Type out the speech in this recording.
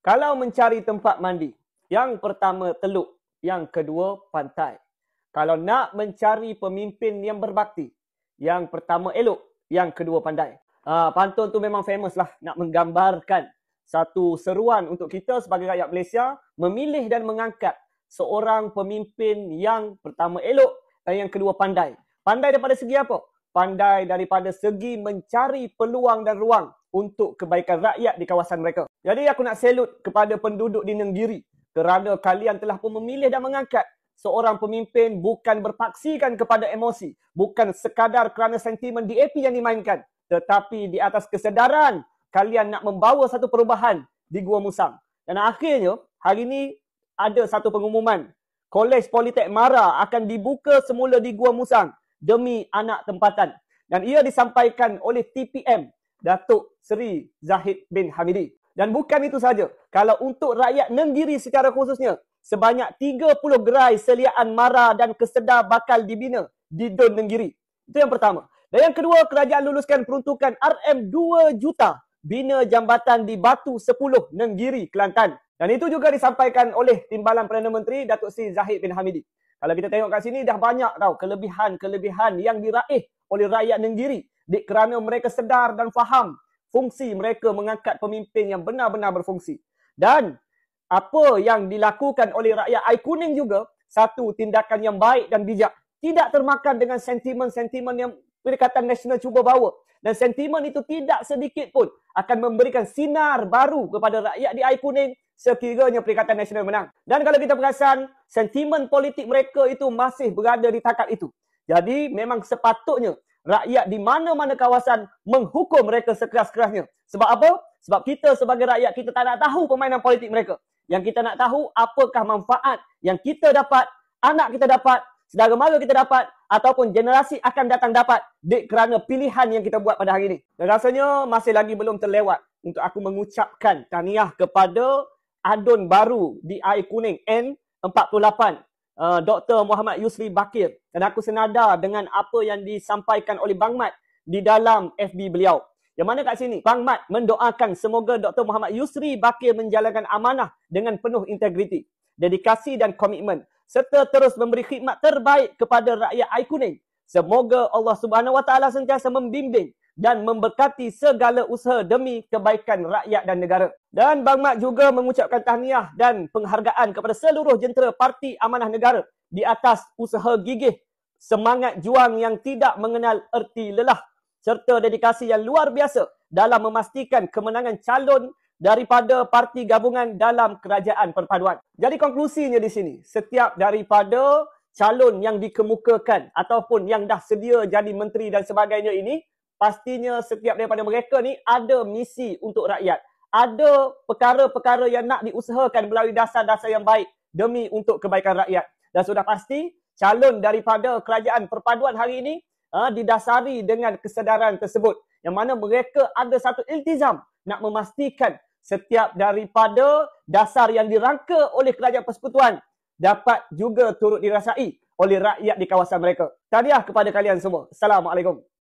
Kalau mencari tempat mandi, yang pertama teluk, yang kedua pantai. Kalau nak mencari pemimpin yang berbakti, yang pertama elok, yang kedua pandai. Pantun tu memang famous lah, nak menggambarkan satu seruan untuk kita sebagai rakyat Malaysia memilih dan mengangkat seorang pemimpin yang pertama elok dan yang kedua pandai. Pandai daripada segi apa? Pandai daripada segi mencari peluang dan ruang untuk kebaikan rakyat di kawasan mereka. Jadi aku nak salute kepada penduduk di Nenggiri kerana kalian telah pun memilih dan mengangkat seorang pemimpin bukan berpaksikan kepada emosi, bukan sekadar kerana sentimen DAP yang dimainkan, tetapi di atas kesedaran kalian nak membawa satu perubahan di Gua Musang. Dan akhirnya, hari ini ada satu pengumuman. Kolej Politek Mara akan dibuka semula di Gua Musang demi anak tempatan. Dan ia disampaikan oleh TPM Datuk Seri Zahid bin Hamidi. Dan bukan itu saja. Kalau untuk rakyat Nenggiri secara khususnya, sebanyak 30 gerai seliaan mara dan kesedar bakal dibina di Dun Nenggiri. Itu yang pertama. Dan yang kedua, kerajaan luluskan peruntukan RM2 juta bina jambatan di Batu 10 Nenggiri, Kelantan. Dan itu juga disampaikan oleh Timbalan Perdana Menteri Datuk Seri Zahid bin Hamidi. Kalau kita tengok kat sini, dah banyak tau kelebihan-kelebihan yang diraih oleh rakyat Nenggiri kerana mereka sedar dan faham fungsi mereka mengangkat pemimpin yang benar-benar berfungsi. Dan apa yang dilakukan oleh rakyat Ai Kuning juga satu tindakan yang baik dan bijak. Tidak termakan dengan sentimen-sentimen yang Perikatan Nasional cuba bawa. Dan sentimen itu tidak sedikit pun akan memberikan sinar baru kepada rakyat di Ai Kuning sekiranya Perikatan Nasional menang. Dan kalau kita perasan, sentimen politik mereka itu masih berada di takat itu. Jadi memang sepatutnya rakyat di mana-mana kawasan menghukum mereka sekeras-kerasnya. Sebab apa? Sebab kita sebagai rakyat, kita tak nak tahu permainan politik mereka. Yang kita nak tahu apakah manfaat yang kita dapat, anak kita dapat, saudara mara kita dapat, ataupun generasi akan datang dapat kerana pilihan yang kita buat pada hari ini. Dan rasanya masih lagi belum terlewat untuk aku mengucapkan tahniah kepada adun baru di Ai Kuning N48. Dr. Muhammad Yusri Bakir. Dan aku senada dengan apa yang disampaikan oleh Bang Mat di dalam FB beliau. Yang mana kat sini, Bang Mat mendoakan semoga Dr. Muhammad Yusri Bakir menjalankan amanah dengan penuh integriti, dedikasi dan komitmen, serta terus memberi khidmat terbaik kepada rakyat Ai Kuning. Semoga Allah Subhanahu Wa Taala sentiasa membimbing dan memberkati segala usaha demi kebaikan rakyat dan negara. Dan Bang Mat juga mengucapkan tahniah dan penghargaan kepada seluruh jentera Parti Amanah Negara di atas usaha gigih, semangat juang yang tidak mengenal erti lelah, serta dedikasi yang luar biasa dalam memastikan kemenangan calon daripada parti gabungan dalam kerajaan perpaduan. Jadi konklusinya di sini, setiap daripada calon yang dikemukakan ataupun yang dah sedia jadi menteri dan sebagainya ini, pastinya setiap daripada mereka ni ada misi untuk rakyat. Ada perkara-perkara yang nak diusahakan melalui dasar-dasar yang baik demi untuk kebaikan rakyat. Dan sudah pasti calon daripada kerajaan perpaduan hari ini didasari dengan kesedaran tersebut. Yang mana mereka ada satu iltizam nak memastikan setiap daripada dasar yang dirangka oleh kerajaan persekutuan dapat juga turut dirasai oleh rakyat di kawasan mereka. Tahniah kepada kalian semua. Assalamualaikum.